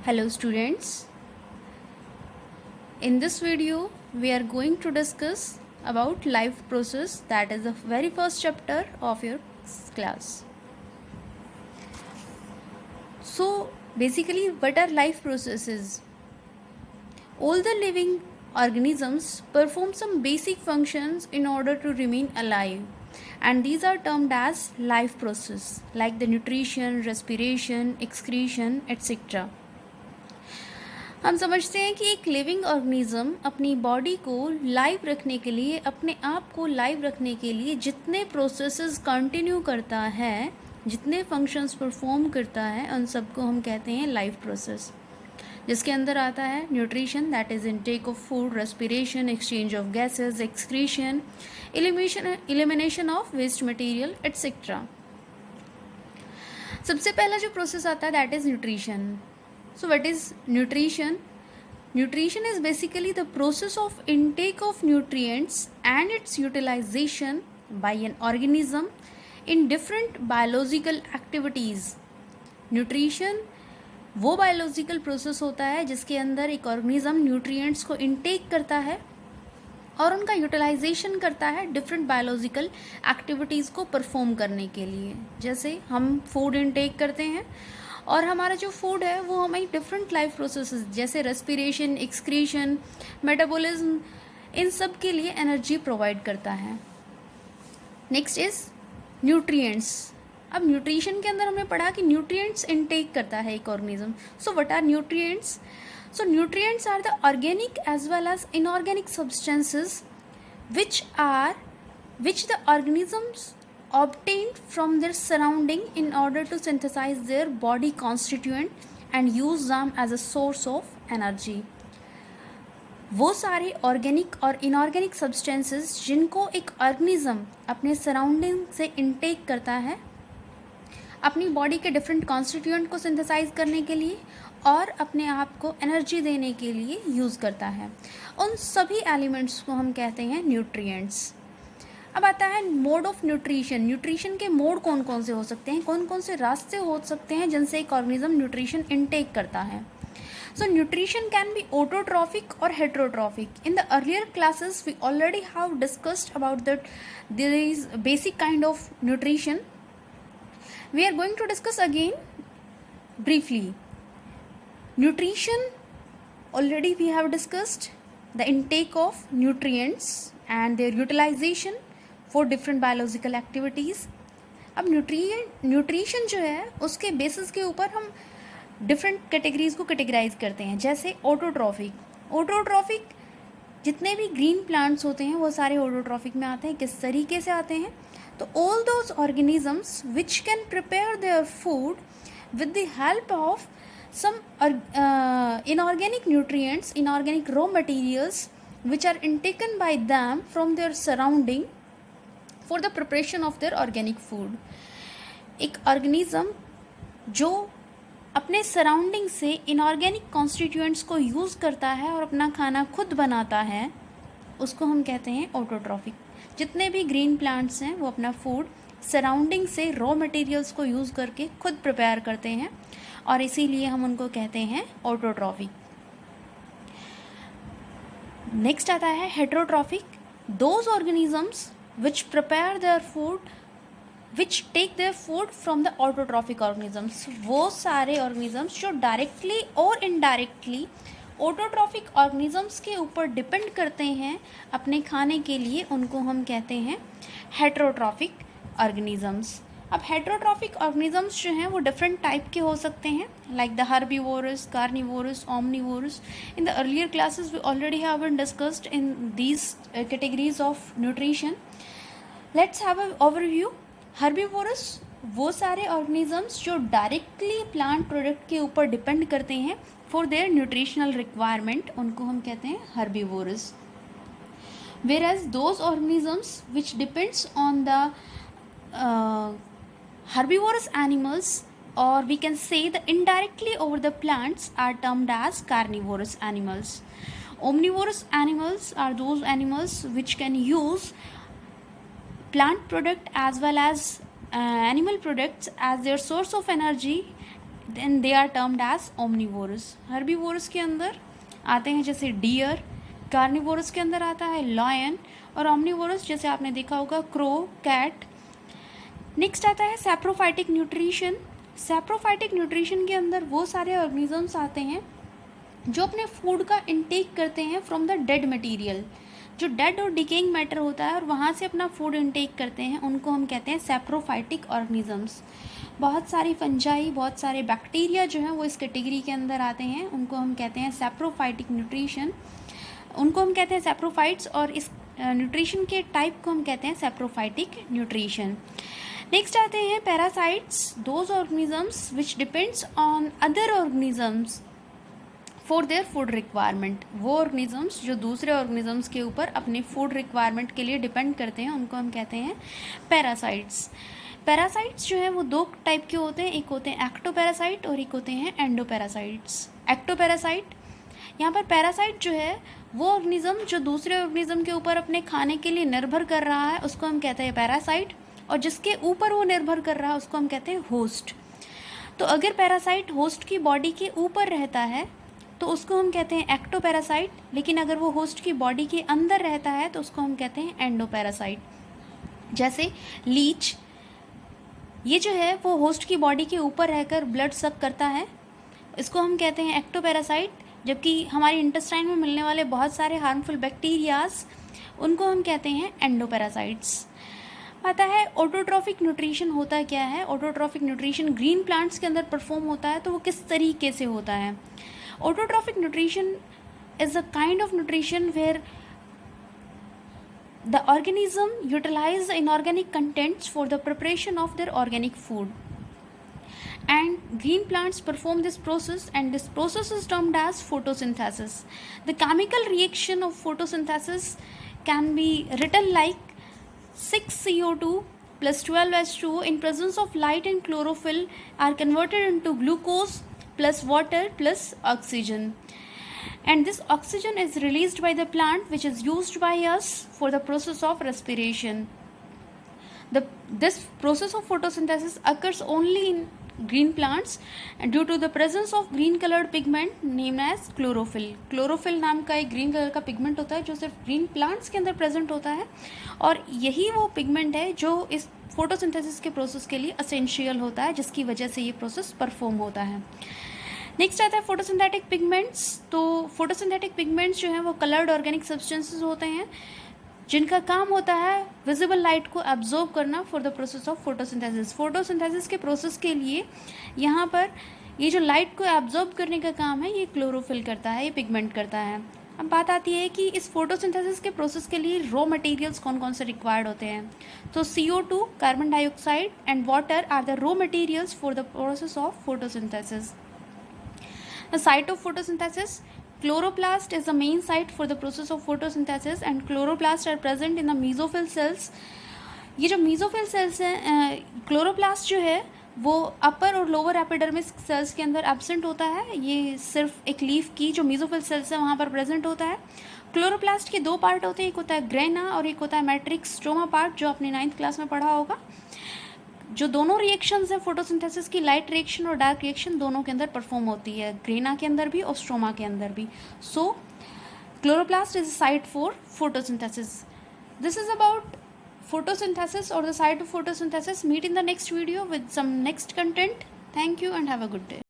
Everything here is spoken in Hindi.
Hello students, in this video we are going to discuss about life process, that is the very first chapter of your class. So basically what are life processes? All the living organisms perform some basic functions in order to remain alive, and these are termed as life process like the nutrition, respiration, excretion, etc. हम समझते हैं कि एक लिविंग ऑर्गेनिज्म अपनी बॉडी को लाइव रखने के लिए, अपने आप को लाइव रखने के लिए जितने प्रोसेसेस कंटिन्यू करता है, जितने फंक्शंस परफॉर्म करता है, उन सबको हम कहते हैं लाइफ प्रोसेस, जिसके अंदर आता है nutrition, that is intake of food, respiration, exchange of gases, excretion, elimination of waste material etcetera. सबसे पहला जो प्रोसेस आता है that is nutrition. So what is nutrition? Nutrition is basically the process of intake of nutrients and its utilization by an organism in different biological activities. Nutrition वो बायोलॉजिकल प्रोसेस होता है जिसके अंदर एक ऑर्गेनिज्म न्यूट्रिएंट्स को इनटेक करता है और उनका यूटिलाइजेशन करता है डिफरेंट बायोलॉजिकल एक्टिविटीज़ को परफॉर्म करने के लिए. जैसे हम फूड इनटेक करते हैं और हमारा जो फूड है वो हमें डिफरेंट लाइफ प्रोसेसेस जैसे रेस्पिरेशन, एक्सक्रीशन, मेटाबॉलिज्म, इन सब के लिए एनर्जी प्रोवाइड करता है. Next is nutrients. अब न्यूट्रिशन के अंदर हमने पढ़ा कि न्यूट्रिएंट्स इनटेक करता है एक organism. So what are nutrients? So nutrients are the organic as well as inorganic substances which the organisms obtained from their surrounding in order to synthesize their body constituent and use them as a source of energy. वो सारे ऑर्गेनिक और इनऑर्गेनिक सब्सटेंसेस जिनको एक ऑर्गेनिज्म अपने सराउंडिंग से इनटेक करता है अपनी बॉडी के डिफरेंट कॉन्स्टिट्यूएंट को सिंथेसाइज करने के लिए और अपने आप को एनर्जी देने के लिए यूज़ करता है, उन सभी एलिमेंट्स को हम कहते हैं न्यूट्रिएंट्स. अब आता है मोड ऑफ न्यूट्रिशन. न्यूट्रिशन के मोड कौन कौन से हो सकते हैं, कौन कौन से रास्ते हो सकते हैं जिनसे एक ऑर्गेनिज्म न्यूट्रिशन इनटेक करता है. So nutrition can be autotrophic और heterotrophic. In the earlier classes we already have discussed about that there is basic kind of nutrition. We are going to discuss again briefly. Nutrition, already we have discussed the intake of nutrients and their utilization for different biological activities. अब न्यूट्रिशन जो है उसके बेसिस के ऊपर हम डिफरेंट कैटेगरीज को कैटेगराइज करते हैं. जैसे ऑटोट्रॉफिक जितने भी ग्रीन प्लांट्स होते हैं वो सारे ऑटोट्रॉफिक में आते हैं. किस तरीके से आते हैं? तो all those organisms which can prepare their food with the help of some inorganic nutrients, inorganic raw materials which are intaken by them from their surrounding for the preparation of their organic food. एक ऑर्गेनिज्म जो अपने सराउंडिंग से इनऑर्गेनिक कॉन्स्टिट्यूएंट्स को यूज़ करता है और अपना खाना खुद बनाता है, उसको हम कहते हैं ऑटोट्रॉफिक. जितने भी ग्रीन प्लांट्स हैं वो अपना फूड सराउंडिंग से रॉ मटेरियल्स को यूज़ करके खुद प्रिपेयर करते हैं और इसीलिए हम उनको कहते हैं ऑटोट्रॉफिक. नेक्स्ट आता है heterotrophic. Those organisms which prepare their food which take their food from the autotrophic organisms. वो सारे ऑर्गेनिजम्स जो डायरेक्टली और इनडायरेक्टली ऑटोट्रॉफिक ऑर्गेनिजम्स के ऊपर डिपेंड करते हैं अपने खाने के लिए, उनको हम कहते हैं हेट्रोट्रॉफिक ऑर्गेनिजम्स. अब हेट्रोट्रॉफिक ऑर्गेनिजम्स जो हैं वो डिफरेंट टाइप के हो सकते हैं, like the herbivores, carnivores, omnivores. In the earlier classes we already have been discussed in these categories of nutrition. Let's have a overview. Herbivores वो सारे ऑर्गेनिजम्स जो डायरेक्टली प्लांट प्रोडक्ट के ऊपर डिपेंड करते हैं फॉर देयर न्यूट्रिशनल रिक्वायरमेंट, उनको हम कहते हैं herbivorous. whereas those organisms which depends on the herbivorous animals, or we can say the indirectly over the plants, are termed as carnivorous animals. Omnivorous animals are those animals which can use plant product as well as animal products as their source of energy then they are termed as omnivores. Herbivores के अंदर आते हैं जैसे डियर, कार्निवोरस के अंदर आता है लॉयन, और ओमनीवोरस जैसे आपने देखा होगा क्रो, कैट। नेक्स्ट आता है सैप्रोफाइटिक न्यूट्रिशन। सैप्रोफाइटिक न्यूट्रिशन के अंदर वो सारे ऑर्गेनिजम्स आते हैं जो अपने फूड का इनटेक करते हैं फ्रॉम द डेड मटेरियल। जो डेड और डिकेइंग मैटर होता है और वहाँ से अपना फूड इनटेक करते हैं, उनको हम कहते हैं सैप्रोफाइटिक ऑर्गेनिजम्स। बहुत सारी फंजाई, बहुत सारे बैक्टीरिया जो हैं वो इस कैटेगरी के अंदर आते हैं, उनको हम कहते हैं सैप्रोफाइटिक न्यूट्रिशन, उनको हम कहते हैं सैप्रोफाइट्स, और इस न्यूट्रिशन के टाइप को हम कहते हैं सैप्रोफाइटिक न्यूट्रिशन। नेक्स्ट आते हैं parasites, those organisms which depends on other organisms for their food requirement. वो ऑर्गेनिजम्स जो दूसरे ऑर्गेनिजम्स के ऊपर अपने फूड रिक्वायरमेंट के लिए डिपेंड करते हैं, उनको हम कहते हैं पैरासाइट्स। पैरासाइट्स जो है वो दो टाइप के होते हैं, एक होते हैं एक्टोपैरासाइट और एक होते हैं एंडोपैरासाइट्स। एक्टोपैरासाइट, यहाँ पर पैरासाइट जो है वो ऑर्गेनिज्म जो दूसरे ऑर्गेनिज्म के ऊपर अपने खाने के लिए निर्भर कर रहा है, उसको हम कहते हैं पैरासाइट, और जिसके ऊपर वो निर्भर कर रहा है उसको हम कहते हैं होस्ट। तो अगर पैरासाइट होस्ट की बॉडी के ऊपर रहता है तो उसको हम कहते हैं एक्टोपैरासाइट, लेकिन अगर वो होस्ट की बॉडी के अंदर रहता है तो उसको हम कहते हैं एंडोपैरासाइट। जैसे लीच, ये जो है वो होस्ट की बॉडी के ऊपर रहकर ब्लड सक करता है, इसको हम कहते हैं एक्टोपैरासाइट। जबकि हमारे इंटेस्टाइन में मिलने वाले बहुत सारे हार्मफुल बैक्टीरियाज, उनको हम कहते हैं एंडोपैरासाइट्स। आता है ऑटोट्रॉफिक न्यूट्रिशन होता क्या है। ऑटोट्रॉफिक न्यूट्रिशन ग्रीन प्लांट्स के अंदर परफॉर्म होता है, तो वो किस तरीके से होता है। Autotrophic nutrition is a kind of nutrition where the organism utilize the inorganic contents for the preparation of their organic food, and green plants perform this process, and this process is termed as photosynthesis. The chemical reaction of photosynthesis can be written like 6 CO2 plus 12 H2O in presence of light and chlorophyll are converted into glucose plus water plus oxygen, and this oxygen is released by the plant, which is used by us for the process of respiration. This process of photosynthesis occurs only in green plants, and due to the presence of green colored pigment named as chlorophyll. chlorophyll नाम का एक ग्रीन कलर का पिगमेंट होता है जो सिर्फ ग्रीन प्लांट्स के अंदर प्रेजेंट होता है, और यही वो पिगमेंट है जो इस फोटोसिंथेसिस के प्रोसेस के लिए असेंशियल होता है, जिसकी वजह से ये प्रोसेस परफॉर्म होता है। नेक्स्ट आता है फोटोसिंथेटिक पिगमेंट्स। तो फोटोसिंथेटिक पिगमेंट्स जो हैं वो कलर्ड ऑर्गेनिक सब्सटेंसेस होते हैं जिनका काम होता है विजिबल लाइट को एब्जॉर्ब करना for the process of photosynthesis. Photosynthesis के प्रोसेस के लिए यहाँ पर ये जो लाइट को एब्जॉर्ब करने का काम है ये क्लोरोफिल करता है, ये पिगमेंट करता है। अब बात आती है कि इस फोटोसिंथेसिस के प्रोसेस के लिए रॉ मटेरियल्स कौन कौन से रिक्वायर्ड होते हैं। तो CO2, carbon dioxide and water are the raw materials for the process of photosynthesis. The site of photosynthesis, chloroplast is the main site for the process of photosynthesis, and chloroplasts are present in the mesophyll cells. ये जो mesophyll cells हैं, क्लोरोप्लास्ट जो है वो अपर और लोअर एपिडर्मिस सेल्स के अंदर एब्सेंट होता है। ये सिर्फ एक लीफ की जो मेसोफिल सेल्स है वहाँ पर प्रेजेंट होता है। क्लोरोप्लास्ट के दो पार्ट होते हैं, एक होता है ग्रेना और एक होता है मैट्रिक्स स्ट्रोमा पार्ट, जो आपने 9th क्लास में पढ़ा होगा। जो दोनों रिएक्शंस है फोटोसिंथेसिस की, लाइट रिएक्शन और डार्क रिएक्शन, दोनों के अंदर परफॉर्म होती है, ग्रेना के अंदर भी और स्ट्रोमा के अंदर भी। So chloroplast is site for photosynthesis. This is about photosynthesis or the site of photosynthesis. Meet in the next video with some next content. Thank you and have a good day.